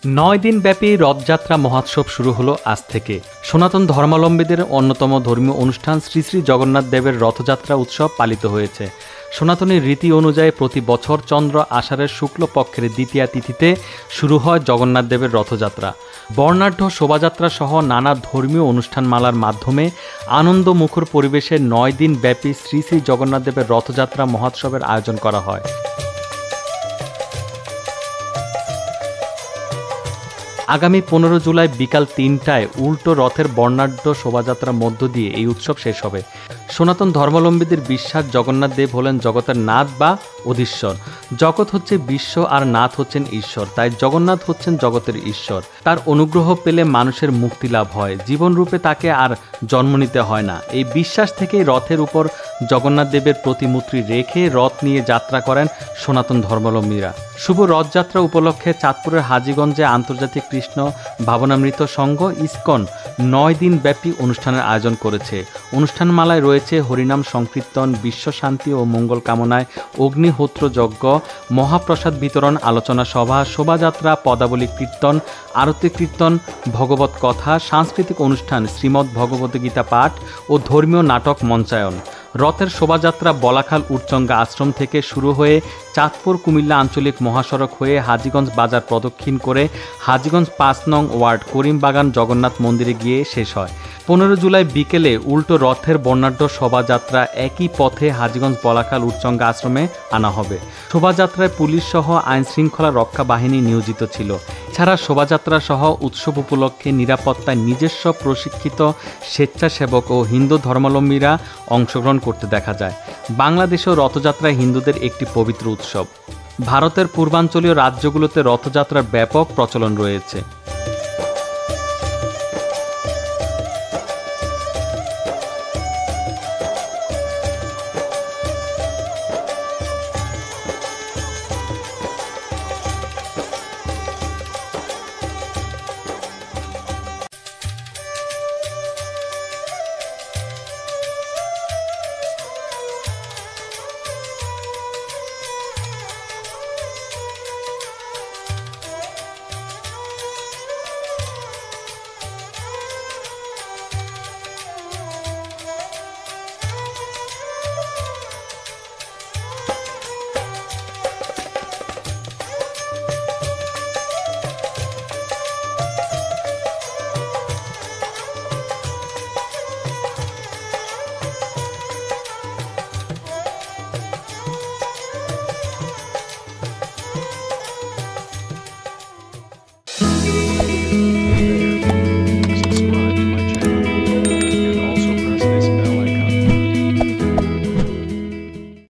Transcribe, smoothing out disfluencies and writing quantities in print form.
৯ দিনব্যাপী রথযাত্রা মহোৎসব শুরু হলো আজ থেকে। সনাতন ধর্মাবলম্বীদের অন্যতম ধর্মীয় অনুষ্ঠান শ্রী শ্রী জগন্নাথ দেবের রথযাত্রা উৎসব পালিত হয়েছে। সনাতনী রীতি অনুযায়ী প্রতি বছর চন্দ্র আষাঢ়ের শুক্লপক্ষের দ্বিতীয়া তিথিতে শুরু হয় জগন্নাথ দেবের রথযাত্রা। বর্ণাঢ্য শোভাযাত্রা সহ নানা ধর্মীয় অনুষ্ঠানমালার মাধ্যমে আনন্দমুখর পরিবেশে ৯ দিন ব্যাপী শ্রী শ্রী জগন্নাথ দেবের রথযাত্রা মহোৎসবের আয়োজন করা হয়। আগামী 15 জুলাই বিকাল ৩টায় উল্টো রথের বর্ণাঢ্য শোভাযাত্রার মধ্য দিয়ে এই উৎসব শেষ হবে। সনাতন ধর্মাবলম্বীদের বিশ্বাস জগন্নাথ দেব হলেন জগতের নাথ বা অধীশ্বর। জগৎ হচ্ছে বিশ্ব আর নাথ হচ্ছেন ঈশ্বর, তাই জগন্নাথ হচ্ছেন জগতের ঈশ্বর। তার অনুগ্রহ পেলে মানুষের মুক্তি লাভ হয়, জীবনরূপে তাকে আর জন্ম নিতে হয় না। এই বিশ্বাস থেকেই রথের উপর জগন্নাথ দেবের প্রতিমূর্তি রেখে রথ নিয়ে যাত্রা করেন সনাতন ধর্মাবলম্বীরা। শুভ রথযাত্রা উপলক্ষে চাঁদপুরের হাজীগঞ্জে আন্তর্জাতিক কৃষ্ণ ভাবনামৃত সংঘ ইসকন ৯ দিন ব্যাপী অনুষ্ঠানের আয়োজন করেছে। অনুষ্ঠানমালায় রয়েছে হরিনাম সংকীর্তন, বিশ্ব শান্তি ও মঙ্গল কামনায় অগ্নিহোত্র যজ্ঞ, মহাপ্রসাদ বিতরণ, আলোচনা সভা, শোভাযাত্রা, পদাবলী কীর্তন, আরতি কীর্তন, ভগবত কথা, সাংস্কৃতিক অনুষ্ঠান, শ্রীমদ্ ভগবদ্গীতা পাঠ ও ধর্মীয় নাটক মঞ্চায়ন। রথের শোভাযাত্রা বলাখাল উচ্চঙ্গা আশ্রম থেকে শুরু হয়ে চাঁদপুর কুমিল্লা আঞ্চলিক মহাসড়ক হয়ে হাজীগঞ্জ বাজার প্রদক্ষিণ করে হাজীগঞ্জ ৫ নং ওয়ার্ড করিমবাগান জগন্নাথ মন্দিরে গিয়ে শেষ হয়। 15 জুলাই বিকেলে উল্টো রথের বর্ণাঢ্য শোভাযাত্রা একই পথে হাজীগঞ্জ বলাখাল উচ্চঙ্গা আশ্রমে আনা হবে। শোভাযাত্রায় পুলিশ সহ আইন শৃঙ্খলা রক্ষা বাহিনী নিয়োজিত ছিল। এছাড়া শোভাযাত্রা সহ উৎসব উপলক্ষে নিরাপত্তায় নিজস্ব প্রশিক্ষিত স্বেচ্ছাসেবক ও হিন্দু ধর্মাবলম্বীরা অংশগ্রহণ করতে দেখা যায়। বাংলাদেশেও রথযাত্রা হিন্দুদের একটি পবিত্র উৎসব। ভারতের পূর্বাঞ্চলীয় রাজ্যগুলোতে রথযাত্রার ব্যাপক প্রচলন রয়েছে।